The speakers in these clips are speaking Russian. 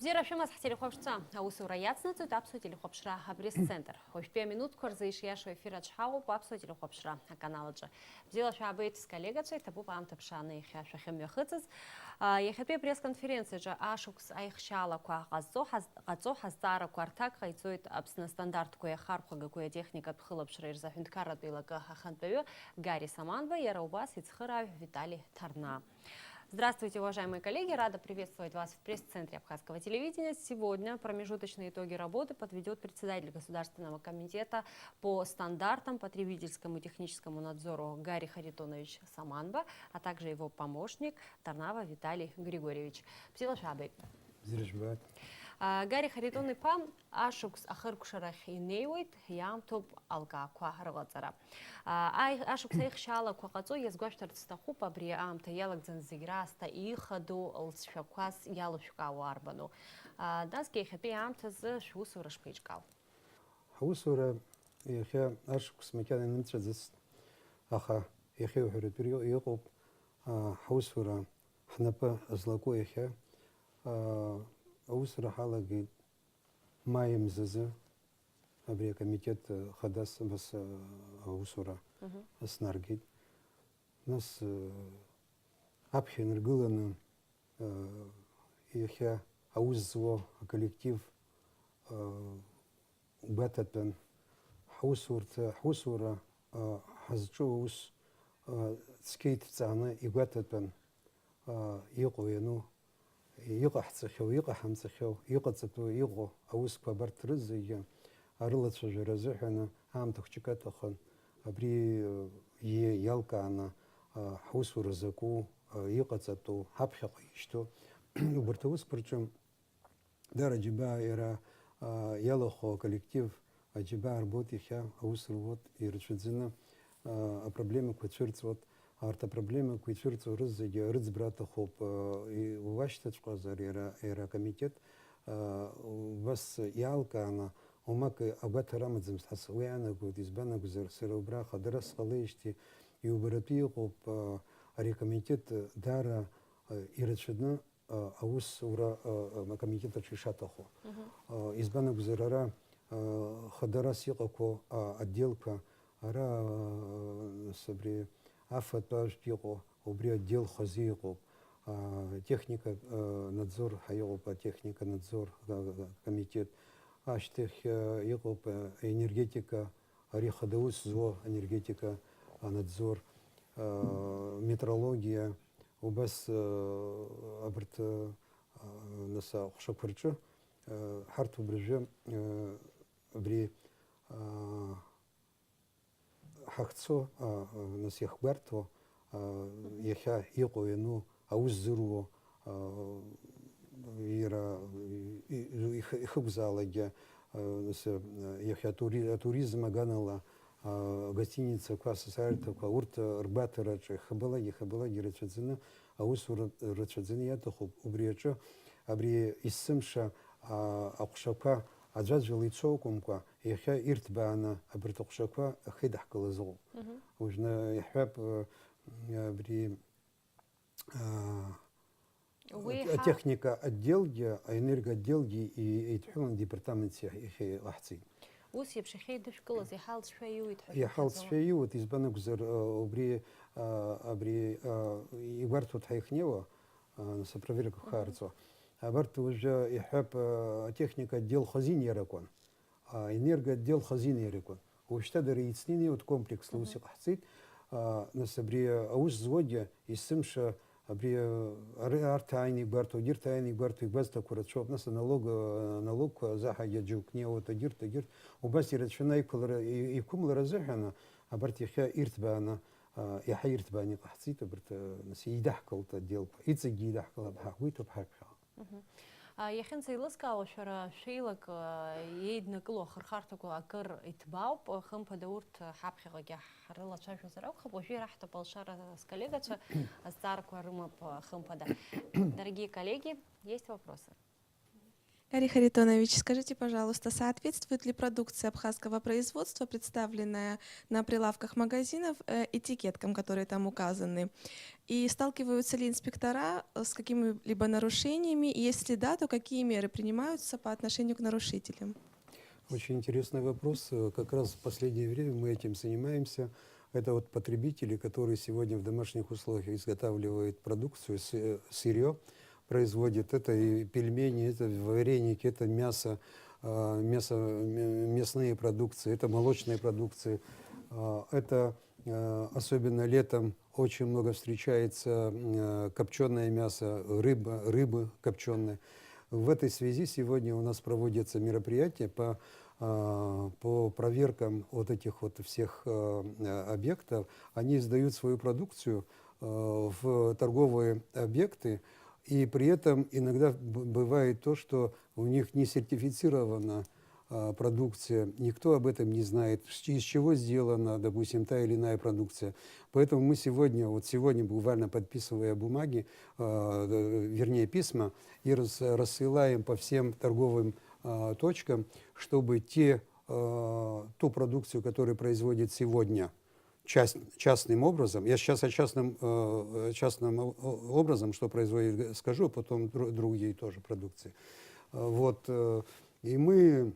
Бзирашымас телехопшца аусура яцнацу тапсу телехопшра пресс-центр. Хошпе минут корзыш яшу эфира чхау папсу телехопшра каналыджа. Бзила шабыт с коллегацей табу пам тапшаны хяша хемяхыцыз. Ехапе пресс-конференция же ашукс айхшала ква газо хастара квартак хайцует абсна стандарт кое хархуга кое техника тхылапшра ирзахюнткара дуйлага хахантбаю Гарри Саманба Яраубас и Цхыра Виталий Тарна. Здравствуйте, уважаемые коллеги! Рада приветствовать вас в пресс-центре Абхазского телевидения. Сегодня промежуточные итоги работы подведет председатель Государственного комитета по стандартам, потребительскому и техническому надзору Гарри Харитонович Саманба, а также его помощник Тарнава Виталий Григорьевич. Псилашабы. Гарри Харитоны пам ашукс ахыркушарах инеуит ям топ алга квахаргацара. Ашукс ихшала квахацо езгваштар стаху пабри ам таялак занзиграста ихаду алшаквас ялушка варбану. Даске хапи ам таз шусура шпичкал. Шусура ихя ашукс мекан нинтрезис аха ихя хуритрио иqob шусура хнапа азлако ихя أوسر حالة ما يمزز أبري كميتات خداس بس أوسرة أسنارجيد ناس أبحي نرجلنا يخيا أوزوا كولكتيف باتتن حوسورة حزجوس سكيت تاعنا يباتتن يقوينو يقحصخو يقحمصخو يقصتو يقو أوسكوا برترزيا أرلت شجرزحنا عم تخشكاتخن أبري يالكانا حوسور زكو يقصتو حبحق يشتو وبرتوس برچم درجة بايرا يالخو коллектив أجبار بوتيخا أوسر вот يرشدزنا проблемы كوتشرتوت арта проблема куйчурцу рызыги рызбрата хоп и вашта чказар era комитет вас ялка она умак абатарамадзым сасуяна гуд избана гузер серобра хадрас халышти и убрати хоп рекомитет дара ирчедна аус ура комитета чишатахо избана гузерара хадрас яко отделка ара сабри афатаж пиго убри отдел хозиго техника надзор хайопа техника надзор комитет аштех егоп энергетика арихадаус зо энергетика надзор метрология убас абрт наса хшакварчу харту брже бри хахцо нас яхбарто яха иqoenu ауззуру ира ихбзалагя нас яха туризма ганала гостиница класса сарта урт рбатера хабала герачзина аусур рачзина ятоху убриачо абри иссымша ақшақа аджаджил лицокумка яха иртбана абртоқшақа хидах калазо ужна яхаб бри техника отделги энергоотделги и тхун департамент яхи ахци وسيب شخيد دشكلز يحال شوية يحال شوية وتزبنا جزر أبري يقارتو تحيخنيوا نسبروفيرك خارцо أبرت وجه يحب техника отдел хазин яракон энергоотдел хазин яракон واشتدر يتسنيني وتكомплекс لوسي قحصيت نسبري أوش زوديا يسمش أبري أرتايني بارتو ديرتايني بارتو يبزتا كورتشوب ناس налог захая джукне вот дирт وبس يرتشنا يكمل رزحنا أبرت يخا إرتبانا يحيرت باني قحصيت أبرت نسي يدحكل تديل يتسجي يدحكل بحويت وبحكها يخن سيلسكا وشرا شيلك يدنا كلو خرخارتكو أكر إتباو خم بدورت حبخي جا حرلا شايف زراو خبوشي راح تبالشارة с коллегой старку рыма خم пода. Дорогие коллеги, есть вопросы? Гарри Харитонович, скажите, пожалуйста, соответствует ли продукция абхазского производства, представленная на прилавках магазинов, этикеткам, которые там указаны? И сталкиваются ли инспектора с какими-либо нарушениями? И если да, то какие меры принимаются по отношению к нарушителям? Очень интересный вопрос. Как раз в последнее время мы этим занимаемся. Это вот потребители, которые сегодня в домашних условиях изготавливают продукцию, сырье производят. Это и пельмени, это вареники, это мясо, мясные продукции, это молочные продукции. Это особенно летом очень много встречается копченое мясо, рыба копченая. В этой связи сегодня у нас проводятся мероприятия по проверкам вот этих вот всех объектов. Они сдают свою продукцию в торговые объекты, и при этом иногда бывает то, что у них не сертифицирована продукция, никто об этом не знает, из чего сделана, допустим, та или иная продукция. Поэтому мы сегодня буквально подписывая бумаги, вернее письма, и рассылаем по всем торговым точкам, чтобы ту продукцию, которую производит сегодня частным образом, я сейчас о частном образом, что производит, скажу, а потом другие тоже продукции. Вот, и мы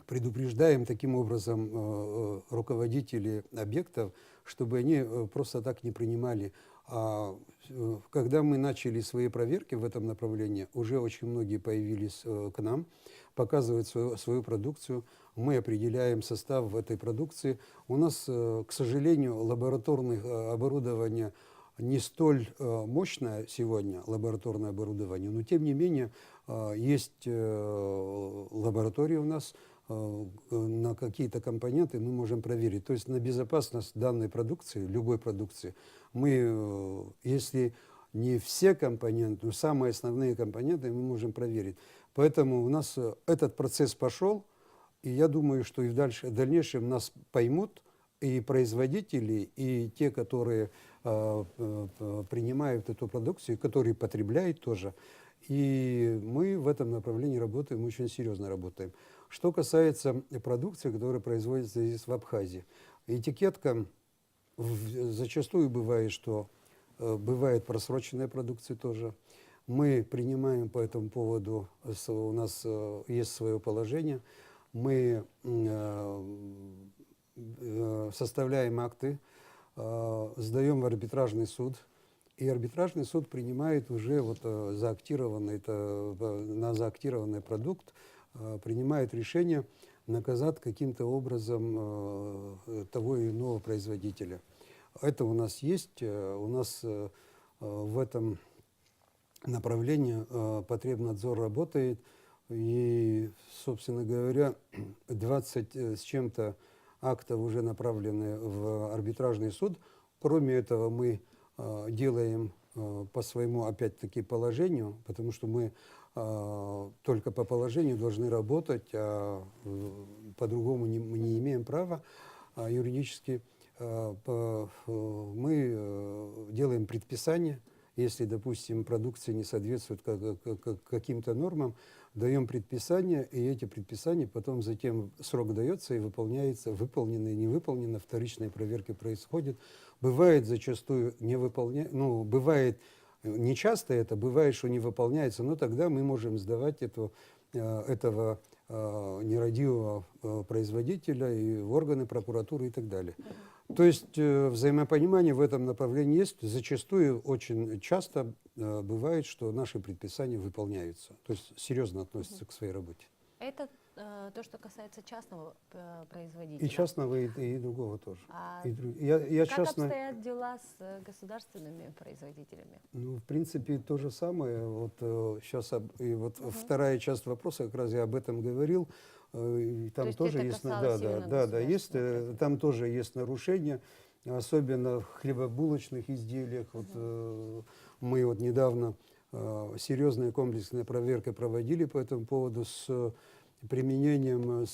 предупреждаем таким образом руководителей объектов, чтобы они просто так не принимали. Когда мы начали свои проверки в этом направлении, уже очень многие появились к нам, показывают свою продукцию, мы определяем состав этой продукции. У нас, к сожалению, лабораторное оборудование не столь мощное сегодня, лабораторное оборудование, но тем не менее есть лаборатории у нас, на какие-то компоненты мы можем проверить. То есть на безопасность данной продукции, любой продукции, мы, если не все компоненты, но самые основные компоненты мы можем проверить. Поэтому у нас этот процесс пошел, и я думаю, что и в дальнейшем нас поймут и производители, и те, которые принимают эту продукцию, которые потребляют тоже. И мы в этом направлении работаем, очень серьезно работаем. Что касается продукции, которая производится здесь в Абхазии, этикетка зачастую бывает, что бывает просроченная продукция тоже. Мы принимаем по этому поводу, у нас есть свое положение, мы составляем акты, сдаем в арбитражный суд, и арбитражный суд принимает уже вот на заактированный продукт, принимает решение наказать каким-то образом того или иного производителя. Это у нас есть, у нас в этом направлении Потребнадзор работает, и, собственно говоря, 20 с чем-то актов уже направлены в арбитражный суд. Кроме этого, мы делаем по своему, опять-таки, положению, потому что мы только по положению должны работать, а по-другому мы не имеем права юридически. Мы делаем предписание, если, допустим, продукция не соответствует каким-то нормам, даем предписание, и эти предписания потом затем срок дается и выполняется, выполнено и не выполнено, вторичные проверки происходят. Бывает зачастую не выполняется, бывает не часто это, бывает, что не выполняется, но тогда мы можем сдавать этого нерадивого производителя и в органы прокуратуры и так далее. То есть взаимопонимание в этом направлении есть. Зачастую, очень часто бывает, что наши предписания выполняются. То есть серьезно относятся к своей работе. Это то, что касается частного производителя. И частного, и другого тоже. Как обстоят дела с государственными производителями? В принципе, то же самое. Вот сейчас вторая часть вопроса, как раз я об этом говорил. И там тоже есть, там тоже есть нарушения, особенно в хлебобулочных изделиях. Мы недавно серьезные комплексные проверки проводили по этому поводу с применением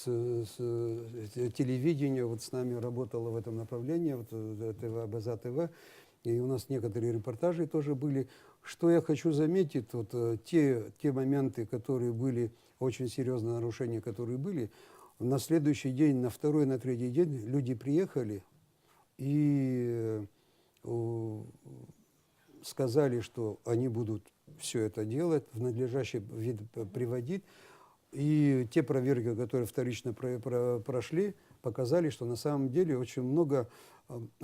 телевидения. С нами работало в этом направлении, Абаза ТВ, и у нас некоторые репортажи тоже были. Что я хочу заметить, те моменты, которые были, очень серьезные нарушения, которые были, на следующий день, на второй, на третий день люди приехали, и сказали, что они будут все это делать, в надлежащий вид приводить. И те проверки, которые вторично прошли, показали, что на самом деле очень много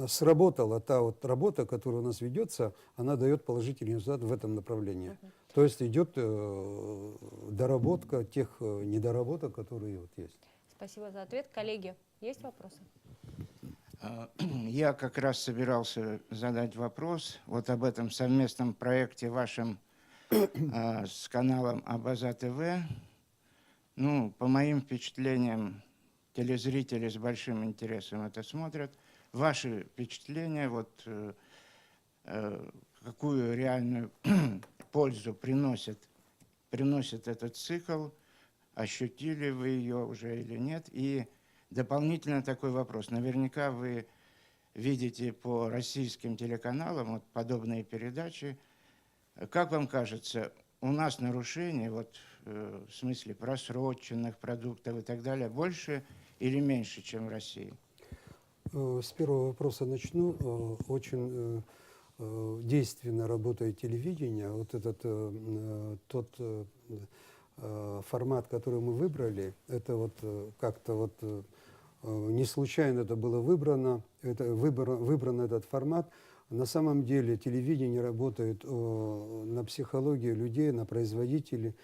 сработала та вот работа, которая у нас ведется, она дает положительный результат в этом направлении. То есть идет доработка тех недоработок, которые вот есть. Спасибо за ответ. Коллеги, есть вопросы? Я как раз собирался задать вопрос вот об этом совместном проекте вашем с каналом Абаза ТВ. Ну, по моим впечатлениям, телезрители с большим интересом это смотрят. Ваши впечатления, вот какую реальную пользу приносит этот цикл, ощутили вы ее уже или нет? И дополнительно такой вопрос. Наверняка вы видите по российским телеканалам вот подобные передачи. Как вам кажется, у нас нарушений, вот, в смысле просроченных продуктов и так далее, больше или меньше, чем в России? С первого вопроса начну. Очень действенно работает телевидение. Вот этот тот формат, который мы выбрали, это вот как-то вот не случайно это было выбрано, выбран этот формат. На самом деле телевидение работает на психологию людей, на производителей,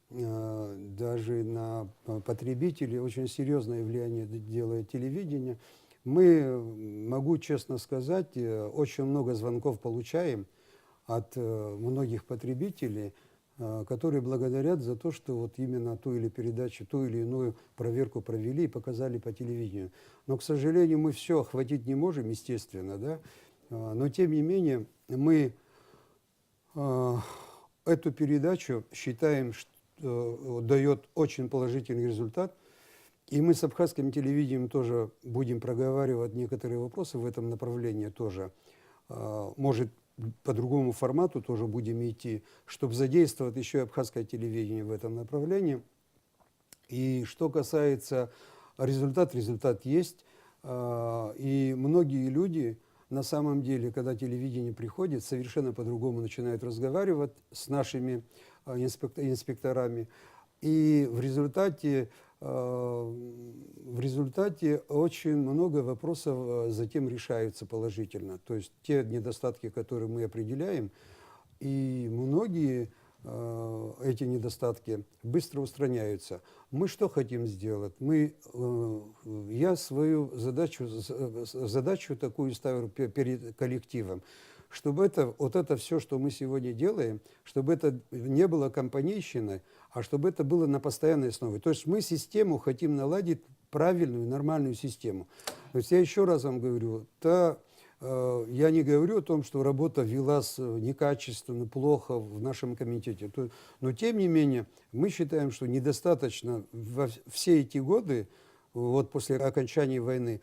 даже на потребителей. Очень серьезное влияние делает телевидение. Мы, могу честно сказать, очень много звонков получаем от многих потребителей, которые благодарят за то, что вот именно ту или передачу, ту или иную проверку провели и показали по телевидению. Но, к сожалению, мы все охватить не можем, естественно, да? Но, тем не менее, мы эту передачу считаем, что дает очень положительный результат. И мы с абхазским телевидением тоже будем проговаривать некоторые вопросы в этом направлении тоже. Может, по другому формату тоже будем идти, чтобы задействовать еще и абхазское телевидение в этом направлении. И что касается результата, результат есть. И многие люди, на самом деле, когда телевидение приходит, совершенно по-другому начинают разговаривать с нашими инспекторами. И в результате очень много вопросов затем решаются положительно. То есть те недостатки, которые мы определяем, и многие эти недостатки быстро устраняются. Мы что хотим сделать? Я свою задачу такую ставлю перед коллективом, чтобы это все, что мы сегодня делаем, чтобы это не было компанейщиной, а чтобы это было на постоянной основе. То есть мы систему хотим наладить, правильную, нормальную систему. То есть я еще раз вам говорю, я не говорю о том, что работа велась некачественно, плохо в нашем комитете. Но тем не менее, мы считаем, что недостаточно все эти годы, вот после окончания войны,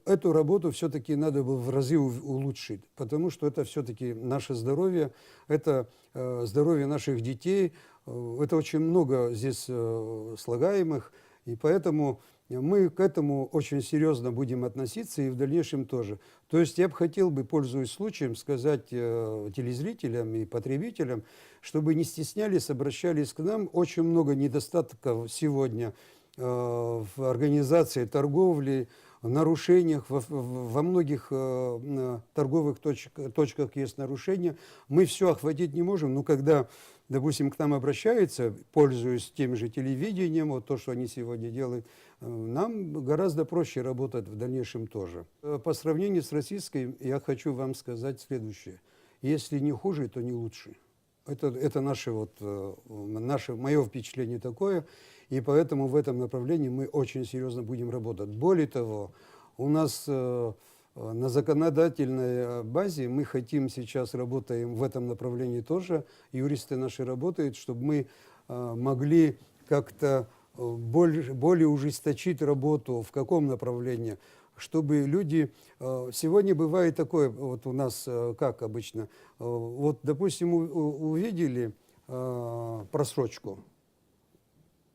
эту работу все-таки надо было в разы улучшить, потому что это все-таки наше здоровье, это здоровье наших детей, это очень много здесь слагаемых, и поэтому мы к этому очень серьезно будем относиться и в дальнейшем тоже. То есть я бы хотел, пользуясь случаем, сказать телезрителям и потребителям, чтобы не стеснялись, обращались к нам. Очень много недостатков сегодня в организации торговли, в нарушениях, во многих торговых точках есть нарушения. Мы все охватить не можем, но когда, допустим, к нам обращаются, пользуясь тем же телевидением, вот то, что они сегодня делают, нам гораздо проще работать в дальнейшем тоже. По сравнению с российской, я хочу вам сказать следующее. Если не хуже, то не лучше. Это мое впечатление такое, и поэтому в этом направлении мы очень серьезно будем работать. Более того, у нас на законодательной базе мы хотим сейчас, работаем в этом направлении тоже, юристы наши работают, чтобы мы могли как-то более ужесточить работу, в каком направлении, чтобы люди... Сегодня бывает такое, вот у нас, как обычно, вот, допустим, увидели просрочку,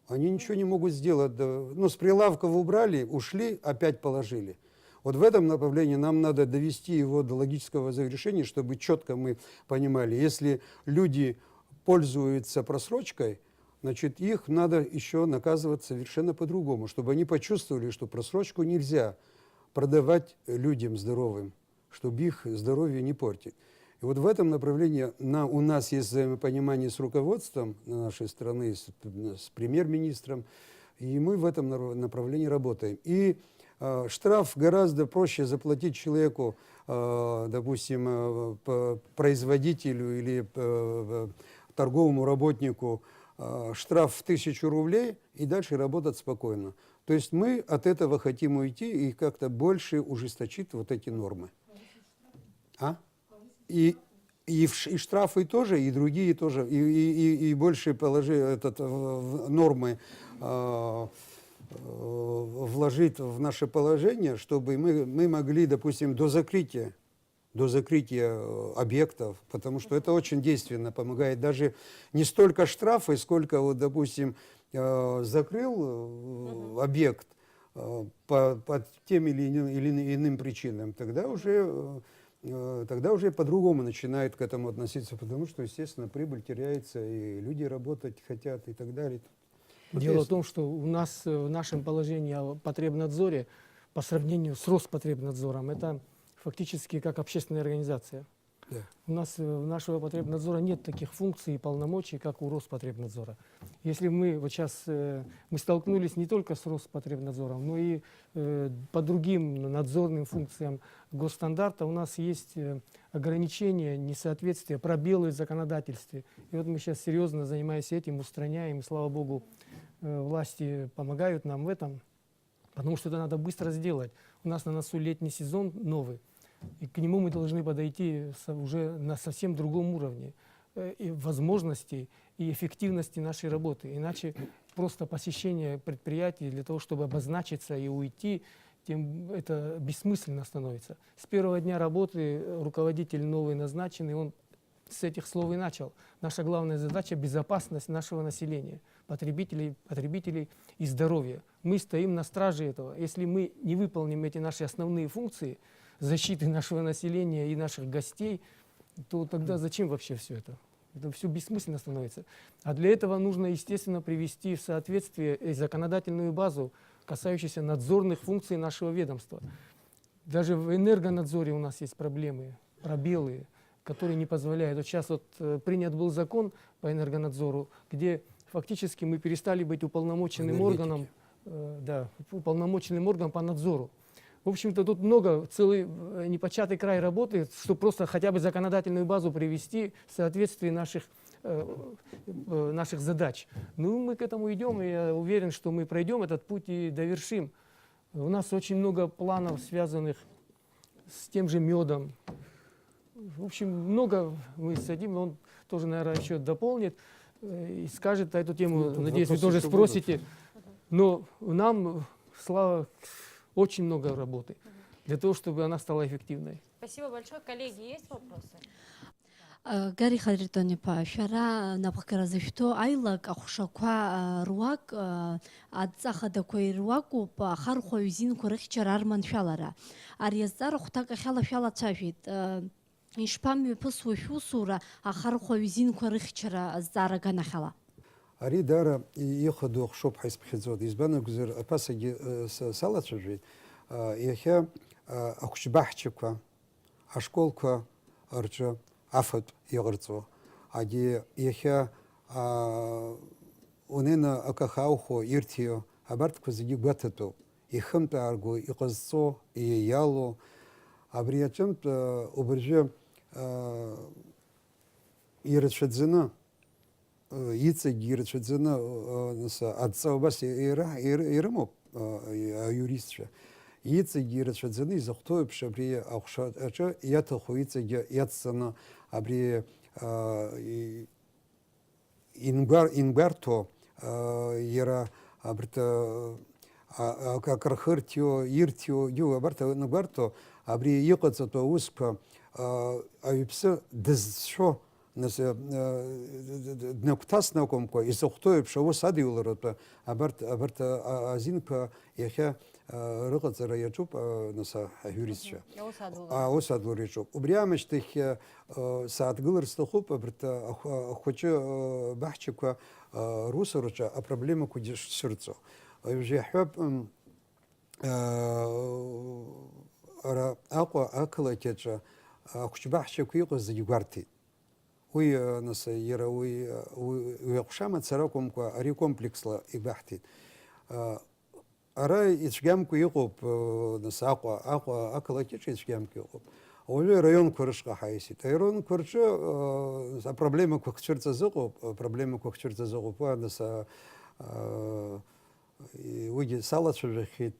они ничего не могут сделать, с прилавков убрали, ушли, опять положили. Вот в этом направлении нам надо довести его до логического завершения, чтобы четко мы понимали, если люди пользуются просрочкой, значит, их надо еще наказывать совершенно по-другому, чтобы они почувствовали, что просрочку нельзя продавать людям здоровым, чтобы их здоровье не портить. И вот в этом направлении у нас есть взаимопонимание с руководством нашей страны, с премьер-министром, и мы в этом направлении работаем. И штраф гораздо проще заплатить человеку, допустим, производителю или торговому работнику штраф в 1000 рублей и дальше работать спокойно. То есть мы от этого хотим уйти и как-то больше ужесточить вот эти нормы. И штрафы тоже, и другие тоже, и больше нормы вложить в наше положение, чтобы мы могли, допустим, до закрытия объектов, потому что это очень действенно помогает. Даже не столько штрафы, сколько, вот, допустим, закрыл объект по тем или иным причинам, тогда уже по-другому начинают к этому относиться, потому что, естественно, прибыль теряется, и люди работать хотят и так далее. Дело в том, что у нас в нашем положении о потребнадзоре по сравнению с Роспотребнадзором это фактически как общественная организация. Да. У нас у нашего потребнадзора нет таких функций и полномочий, как у Роспотребнадзора. Если мы вот сейчас мы столкнулись не только с Роспотребнадзором, но и по другим надзорным функциям госстандарта у нас есть ограничения, несоответствия, пробелы в законодательстве. И вот мы сейчас серьезно занимаясь этим, устраняем, и, слава богу, власти помогают нам в этом, потому что это надо быстро сделать. У нас на носу летний сезон новый, и к нему мы должны подойти уже на совсем другом уровне и возможностей, и эффективности нашей работы. Иначе просто посещение предприятий для того, чтобы обозначиться и уйти, тем это бессмысленно становится. С первого дня работы руководитель новый назначенный, он с этих слов и начал. Наша главная задача – безопасность нашего населения, потребителей и здоровья. Мы стоим на страже этого. Если мы не выполним эти наши основные функции защиты нашего населения и наших гостей, то тогда зачем вообще все это? Это все бессмысленно становится. А для этого нужно, естественно, привести в соответствие законодательную базу, касающуюся надзорных функций нашего ведомства. Даже в энергонадзоре у нас есть проблемы, пробелы, которые не позволяют. Вот сейчас принят был закон по энергонадзору, где фактически мы перестали быть уполномоченным органом, уполномоченным органом по надзору. В общем-то, тут много, целый непочатый край работает, чтобы просто хотя бы законодательную базу привести в соответствии наших задач. Ну, мы к этому идем, и я уверен, что мы пройдем этот путь и довершим. У нас очень много планов, связанных с тем же медом. В общем, много мы садим, он тоже, наверное, еще дополнит и скажет эту тему. Надеюсь, вы тоже спросите. Но нам, очень много работы для того, чтобы она стала эффективной. Спасибо большое. Коллеги, есть вопросы? Гарри Хадритонипа, шара напхаразышто айлак ахушаква руак ацахадакой руаку по хархоюзин корехчарарман шалара. Ариязар хутака хала шала цафит. Ишпами пусура ахархоюзин корехчара зарагана хала. Ари дара иходу шоп хайспхизод избана гузер апасаги салачжит яхя ахшбахчиква ашколка арча афат йогрцо ади яхя унена акахаухо иртио абартко зиги гатато ихамта арго иқазцо ияло абриячамт обрже ирчадзина Ица Гирчадзина отца бас Ирамоп юристша. Ица Гирчадзина из Охтоевша при Ахшача Ятахуица Ятсана Абри Ингарто Яра Абрита Кархартио Иртио Ю Абарта Нгарто Абри Йокацато Успа Авипса Дезшо Днектас наукомко из Охтоевша Осадиуларата Абарта Азинка Яхя рыҟаҵара иаҿуп нас аҳәюристцәа. Аус адула. Аус адлур иаҿуп. Убри аамышьҭахь сааҭгылар сҭахуп абарҭ ахәыҷы баҳчақәа русураҿы апроблемақәагьы шцәырҵо. Уажәы иаҳҳәап, ара Аҟәа ақалақь ахәыҷ баҳчақәа иҟаз зегьы гәарҭеит. Уи нас иара уи аҟәша мацара акәымкәа ари комплексла ибаҳҭеит. Ара ицәгьамкәа иҟоуп нас Аҟәа ақалақьаҿ ицәгьамкәа иҟоуп. Уажәы араионқәа рышҟа ҳаисит. Араионқәа рҿы апроблемақәа хцәырҵыз ыҟоуп, апроблемақәа хцәырҵыз ыҟоуп. Уа нас уигьы салацәажәахьеит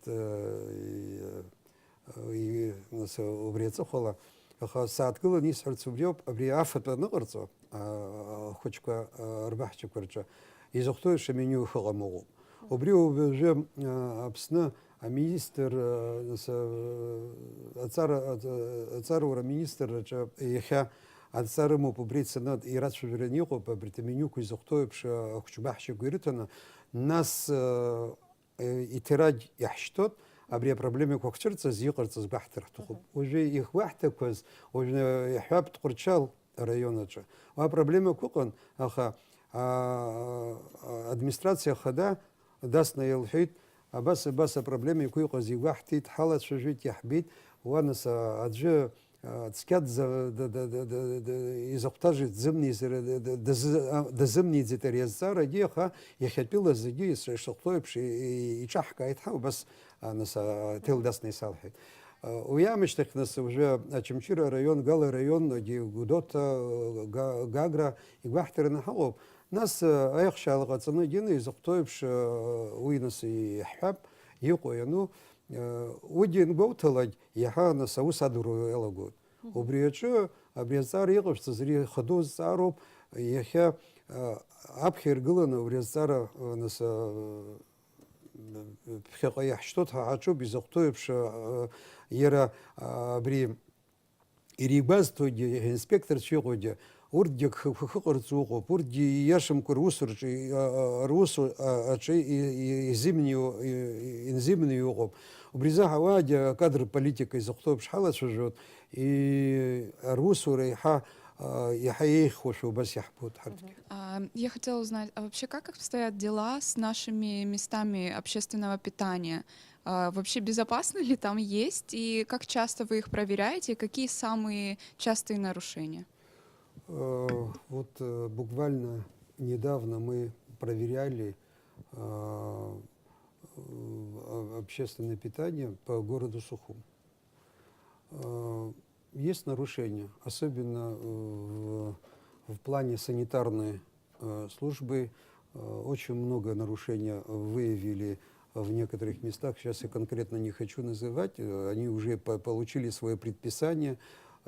нас убри аҵыхәала. Аха сааҭгыланы исҳәарц убри ауп, абри афатә аныҟарҵо ахәыҷқәа рбаҳчақәа рҿы изыхәҭоу ишаминю ихыҟам ыҟоуп. Убри уажәы Аԥсны аминистр аҵарура аминистрраҿы иахьа адҵа рымоуп, убри цаны ирацәажәараны иҟоуп, абри амениуқәа изыхәҭоу еиԥш ахәыҷ баҳчақәа ирыҭаны, нас иҭирагь иаҳшьҭоит, абри апроблемақәа хцәырҵыз иҟарҵаз баҳҭар ҳҭахуп. Уажәы ихбаҳҭақәаз, уажәы иаҳҳәап Тҟәарчал араион аҿы. Уа апроблемақәа ыҟан, аха администрациа хада дасны илҳәеит, абас апроблема иқәу иҟаз игәаҳҭеит, ҳалацәажәеит, иаҳбеит. Уа нас аӡәы цқьа изыхәҭажеит, дазымнеиӡеит ари азҵаарагьы, аха иахьатәиала зегьы ишахәҭоу еиԥш иҿаҳкааит ҳәа убас нас аҭел дасны исалҳәеит. Уи аамышьҭахь нас уажәы Ачамчыра араион, Гала араионгьы, Гәдоуҭа, Гагра игәаҳҭараны ҳаҟоуп. Нас аихшьаала ҟаҵаны егьины изыхәҭоу еиԥш уи нас иаҳҳәап, иҟоу иану, уигьы ангәоуҭалак иаҳа нас аус адуру иалагоит. Убри аҿы абри азҵаара иҟашәҵаз ари ихадоу зҵаароуп, иахьа аԥхьа иргыланы убри азҵаара нас ԥхьаҟа иаҳшьҭоит ҳәа ҳаҿуп, изыхәҭоу еиԥш иара абри иригәазҭогьы инспекторцәа иҟоугьы урҭгьы хыҟарҵо ыҟоуп, урҭгьы ииашамкәа рус аҿы инзымнио ыҟоуп. Убри азы ҳауаагьы акадр политика изыхәҭоу еиԥш ҳалацәажәоит, русура иаҳа еихуашәа убас иаҳбоит ҳарҭгьы. Я хотела узнать, а вообще как обстоят дела с нашими местами общественного питания? Вообще безопасно ли там есть? И как часто вы их проверяете? И какие самые частые нарушения? Вот буквально недавно мы проверяли общественное питание по городу Сухум. Есть нарушения, особенно в плане санитарной службы. Очень много нарушений выявили в некоторых местах. Сейчас я конкретно не хочу называть. Они уже получили свое предписание,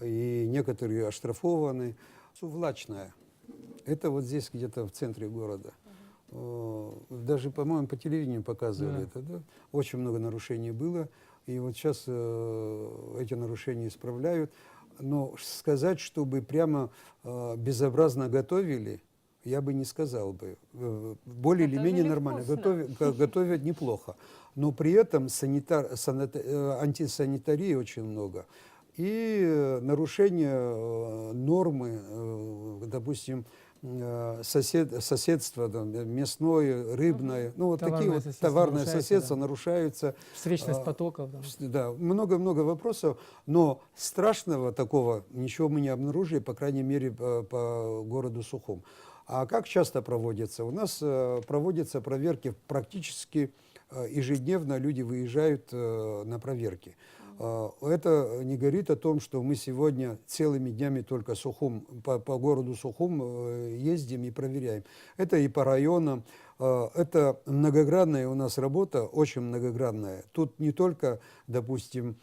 и некоторые оштрафованы. Влачная. Это вот здесь где-то в центре города. Даже, по-моему, по телевидению показывали это. Да? Очень много нарушений было. И вот сейчас эти нарушения исправляют. Но сказать, чтобы прямо безобразно готовили, я бы не сказал бы. Более или менее нормально. Готовят неплохо. Но при этом антисанитарии очень много. И нарушение нормы, допустим, соседство мясное, рыбное, ну вот такие вот товарное соседство нарушаются. Встречность потоков. Да, много-много вопросов, но страшного такого ничего мы не обнаружили, по крайней мере, по городу Сухум. А как часто проводятся? У нас проводятся проверки практически ежедневно, люди выезжают на проверки. Это не говорит о том, что мы сегодня целыми днями только Сухум, по городу Сухум ездим и проверяем. Это и по районам. Это многогранная у нас работа, очень многогранная. Тут не только, допустим,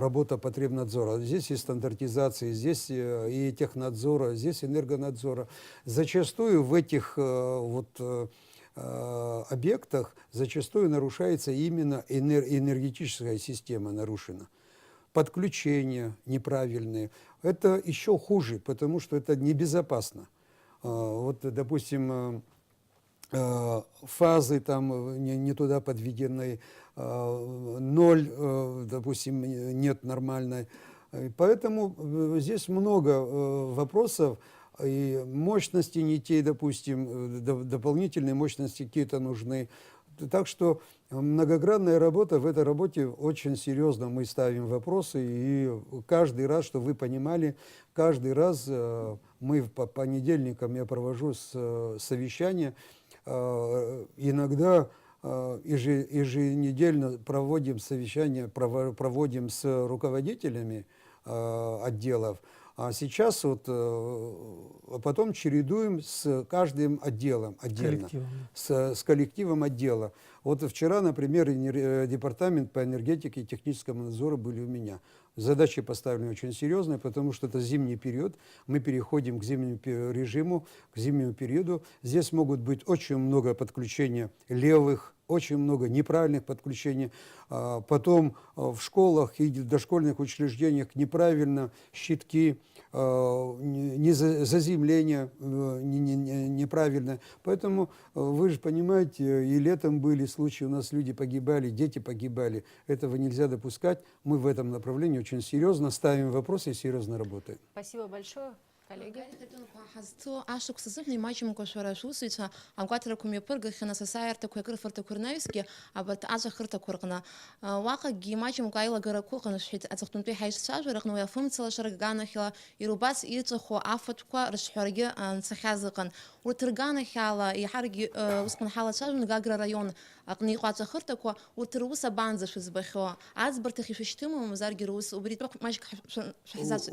работа Потребнадзора. Здесь и стандартизация, здесь и технадзора, здесь энергонадзора. Зачастую в этих объектах зачастую нарушается именно энергетическая система нарушена. Подключения неправильные. Это еще хуже, потому что это небезопасно. Вот, допустим, фазы там не туда подведены, ноль, допустим, нет нормальной. И поэтому здесь много вопросов, и мощности не те, допустим, дополнительные мощности какие-то нужны. Так что многогранная работа, в этой работе очень серьезно мы ставим вопросы, и каждый раз, чтобы вы понимали, каждый раз мы по понедельникам я провожу совещания, иногда еженедельно проводим совещания, проводим с руководителями отделов, а сейчас вот, а потом чередуем с каждым отделом отдельно, Коллективом. с коллективом отдела. Вот вчера, например, департамент по энергетике и техническому надзору были у меня. Задачи поставлены очень серьезные, потому что это зимний период. Мы переходим к зимнему режиму, к зимнему периоду. Здесь могут быть очень много подключений левых, очень много неправильных подключений. Потом в школах и дошкольных учреждениях неправильно щитки, заземление неправильно. Поэтому вы же понимаете, и летом были случаи, у нас люди погибали, дети погибали. Этого нельзя допускать. Мы в этом направлении очень серьезно ставим вопросы и серьезно работаем. Спасибо большое, коллеги. Ашук сазыхни мачим кошвара шусуйца, амкватра кумипырга хина сасаерта куекр фарта курнаевски, абат аза хырта кургна. Вака ги мачим кайла гара кургна шхит ацахтунпи хайш сажурах, но я функция шаргана хила и рубас ирцаху афатква расшхарги сахязыкан. Уртыргана хила и харги ускан хала сажун гагра район أقني قاعد سخرتك وتروس بانزش زبخوا عز برتخي شتمه مزارجي روس وبريت ماشي حزاز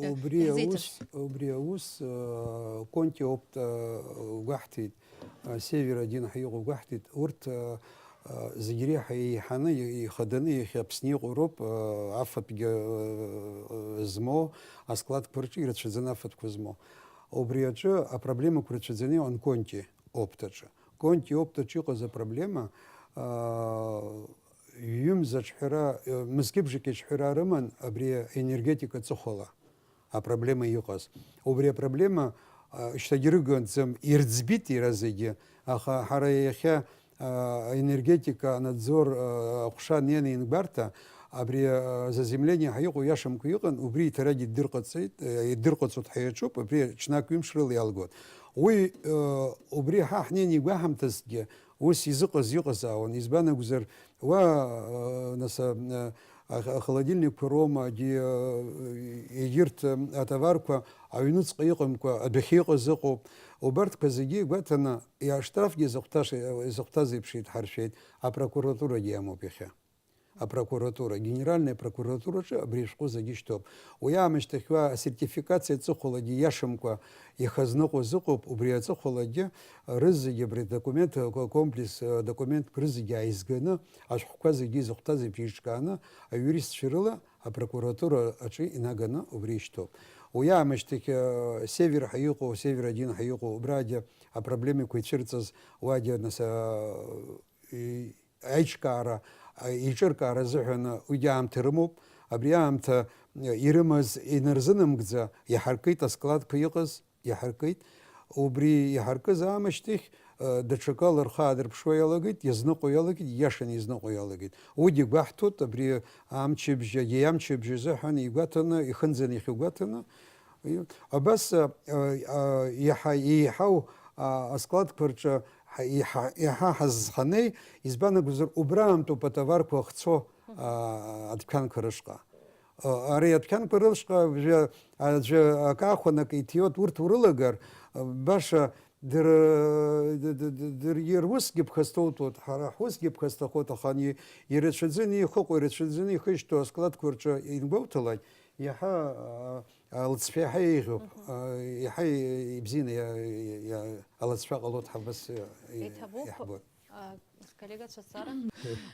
وبرياوس كنت وقت وقحتي سيفر один حيوق وقحتي ورت زجري حي حنا خدني خبسني غروب عفت زمو асклад квартиры речезена фаткузмо обрияча а проблема квартиры он конти оптача конти оптача за проблема юм зачхира мискибжики чхира роман абрия энергетика цохола а проблема юкас обрия проблема штагиргонцем ирцбити разыги аха хараяхя энергетика надзор ухшанены ингбарта абрия заземление хайку яшам куйган убри таради дыркацит дыркацут хаячоп абрия чнакым шрыл ялгот ой убри хахнени гахамтасге ус языкыз юкасаун избана гузер ва наса холодильник прома ди егерт атаварка авинуц кыйкымка адхиqы зыкоп оберт казыги гатана я штраф зыктазы пшит харшет а прокуратура диаму пиха а прокуратура генеральная прокуратура же обрешко заги штоп уямыштыхва сертификация цохолади яшымка и хазныку зыкоп убрия цохолади рызыги бри документ комплекс документ рызыги айзгына ашхука заги зыктазы пишкана а юрист ширыла а прокуратура ачы инагана убри штоп уямыштых север хайуку север один хайуку убради а проблемы куйчырцыз вадя наса айчкара ичырка разыхана уям термоп абриамта ирымыз энерзынымгза яхаркыт асклад кыйгыз яхаркыт убри яхаркыз амыштых дачакалар хадыр пшоялагыт язны коялагыт яшын язны коялагыт уди гахтот абри амчыбжа ямчыбжа захан игатана ихынзын ихугатана абас яхау асклад кварча иха хазханей избана гузер убраамту патаварку хцо аткан кырышка ари аткан кырышка же акахонак итиот урт урылагар баша дер ервус гибхастот вот харахус гибхастахот хани ирешедзини хок ирешедзини хышто склад курча инбовталай яха алцфяхайгу яхай бзина я алцфягалот хабас яхбот Коллега Чацара.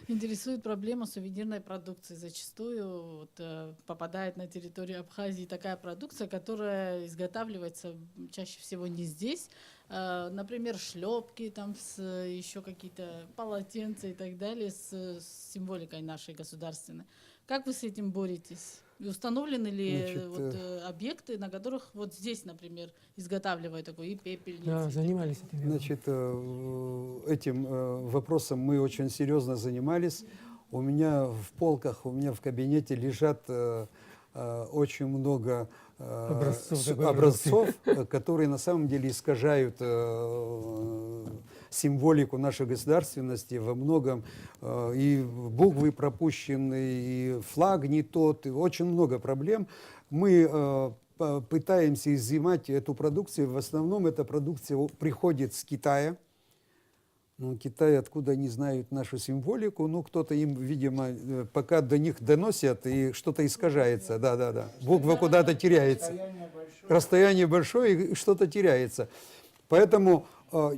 Интересует проблема сувенирной продукции. Зачастую вот, попадает на территорию Абхазии такая продукция, которая изготавливается чаще всего не здесь. Например, шлепки, там, еще какие-то полотенца и так далее с символикой нашей государственной. Как вы с этим боретесь? И установлены ли Значит, вот, объекты, на которых вот здесь, например, изготавливают такой и пепельницы? Да, и занимались такое? этим. Значит, этим вопросом мы очень серьезно занимались. У меня в полках, у меня в кабинете лежат очень много Образцов такой образцов, которые на самом деле искажают символику нашей государственности во многом. И буквы пропущены, и флаг не тот, и очень много проблем. Мы пытаемся изымать эту продукцию. В основном эта продукция приходит с Китая. Ну, Китай, откуда они знают нашу символику, ну, кто-то им, видимо, пока до них доносят, и что-то искажается, да. Буква куда-то теряется. Расстояние большое, и что-то теряется. Поэтому,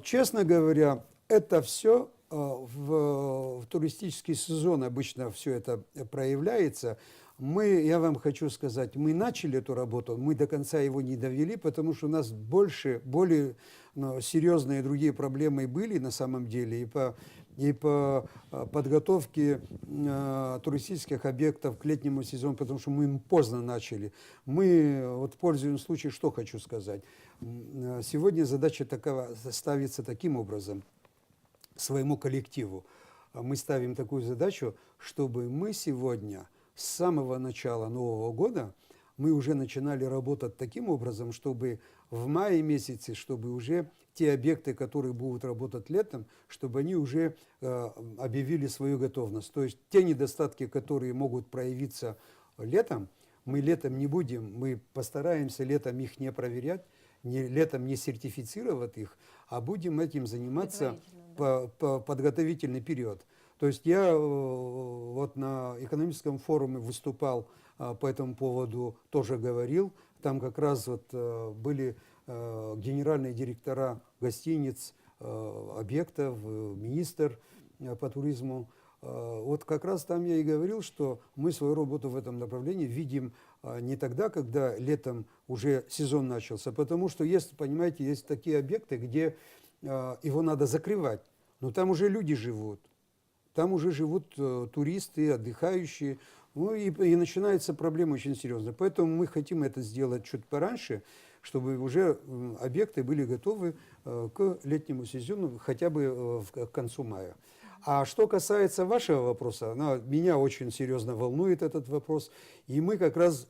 честно говоря, это все в туристический сезон обычно все это проявляется. Я вам хочу сказать, мы начали эту работу, мы до конца его не довели, потому что у нас более серьезные другие проблемы были на самом деле и по подготовке туристических объектов к летнему сезону, потому что мы поздно начали. Мы, вот пользуясь случаем, что хочу сказать. Сегодня задача такова, ставится таким образом своему коллективу. Мы ставим такую задачу, чтобы мы сегодня с самого начала Нового года мы уже начинали работать таким образом, чтобы в мае месяце, чтобы уже те объекты, которые будут работать летом, чтобы они уже объявили свою готовность. То есть те недостатки, которые могут проявиться летом, мы летом не будем, мы постараемся летом их не проверять, летом не сертифицировать их, а будем этим заниматься по подготовительный период. То есть я вот на экономическом форуме выступал по этому поводу, тоже говорил. Там как раз вот были генеральные директора гостиниц, объектов, министр по туризму. Вот как раз там я и говорил, что мы свою работу в этом направлении видим не тогда, когда летом уже сезон начался, потому что есть, понимаете, есть такие объекты, где его надо закрывать, но там уже люди живут. Там уже живут туристы, отдыхающие, ну и начинается проблема очень серьезная. Поэтому мы хотим это сделать чуть пораньше, чтобы уже объекты были готовы к летнему сезону, хотя бы к концу мая. А что касается вашего вопроса, меня очень серьезно волнует этот вопрос, и мы как раз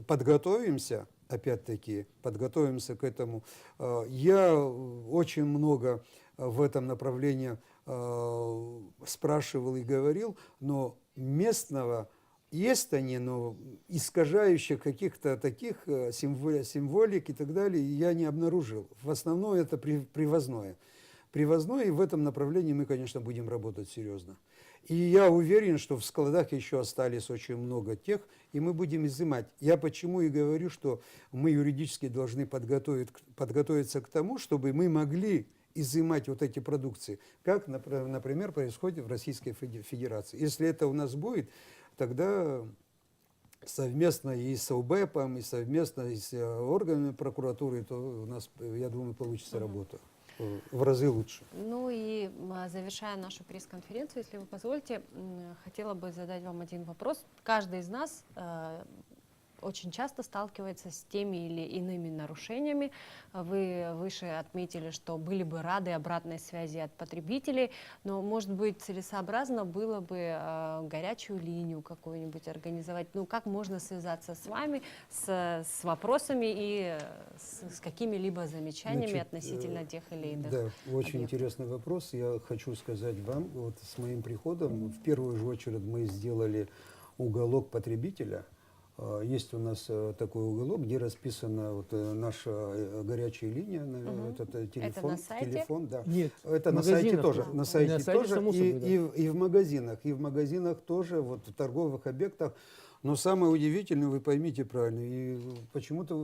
подготовимся, опять-таки, подготовимся к этому. Я очень много в этом направлении спрашивал и говорил, но местного есть они, но искажающих каких-то таких символик и так далее я не обнаружил. В основном это привозное. Привозное, и в этом направлении мы, конечно, будем работать серьезно. И я уверен, что в складах еще остались очень много тех, и мы будем изымать. Я почему и говорю, что мы юридически должны подготовиться к тому, чтобы мы могли изымать вот эти продукции, как, например, происходит в Российской Федерации. Если это у нас будет, тогда совместно и с ОБЭПом, и совместно и с органами прокуратуры, то у нас, я думаю, получится работа в разы лучше. Ну и завершая нашу пресс-конференцию, если вы позволите, хотела бы задать вам один вопрос. Каждый из нас очень часто сталкивается с теми или иными нарушениями. Вы выше отметили, что были бы рады обратной связи от потребителей, но, может быть, целесообразно было бы горячую линию какую-нибудь организовать. Ну, как можно связаться с вами с вопросами и с какими-либо замечаниями относительно тех или иных Да, очень объектов? интересный вопрос. Я хочу сказать вам, вот с моим приходом, в первую же очередь мы сделали уголок потребителя. Есть у нас такой уголок, где расписана вот наша горячая линия, этот телефон. Это на сайте? Телефон, да. Нет, Это в на сайте магазинах тоже. тоже. На сайте На сайте, тоже само собой, да. и в магазинах. И в магазинах тоже, вот в торговых объектах. Но самое удивительное, вы поймите правильно, и почему-то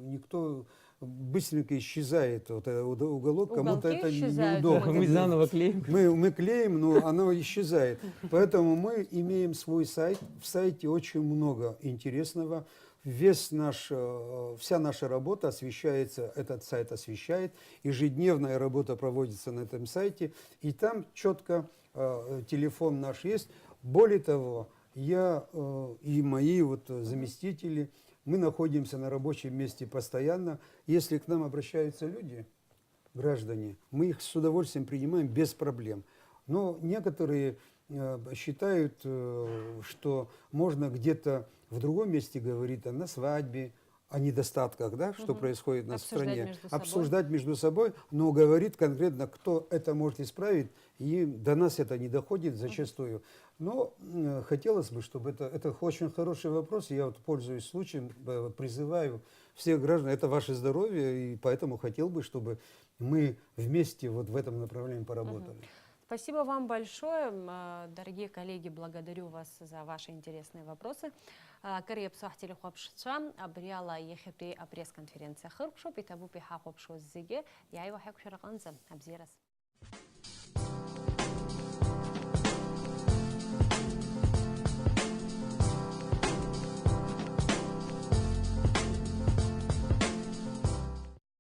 никто быстренько исчезает вот этот уголок, кому-то Уголки это исчезают, неудобно. Мы заново клеим. Мы клеим, но оно исчезает. Поэтому мы имеем свой сайт. В сайте очень много интересного. Вся наша работа освещается, этот сайт освещает. Ежедневная работа проводится на этом сайте. И там четко телефон наш есть. Более того, я и мои вот заместители, мы находимся на рабочем месте постоянно. Если к нам обращаются люди, граждане, мы их с удовольствием принимаем без проблем. Но некоторые считают, что можно где-то в другом месте говорить на свадьбе, о недостатках, да, что происходит на стране, обсуждать между собой, но говорит конкретно, кто это может исправить, и до нас это не доходит зачастую. Но хотелось бы, чтобы это очень хороший вопрос, и я вот пользуюсь случаем, призываю всех граждан, это ваше здоровье, и поэтому хотел бы, чтобы мы вместе вот в этом направлении поработали. Спасибо вам большое, дорогие коллеги, благодарю вас за ваши интересные вопросы. Карьер псахтели хопшча, абриала ехепри пресс-конференция хыркшоп, и табу пиха хопшо зиге, я его хекшераканза, абзирас.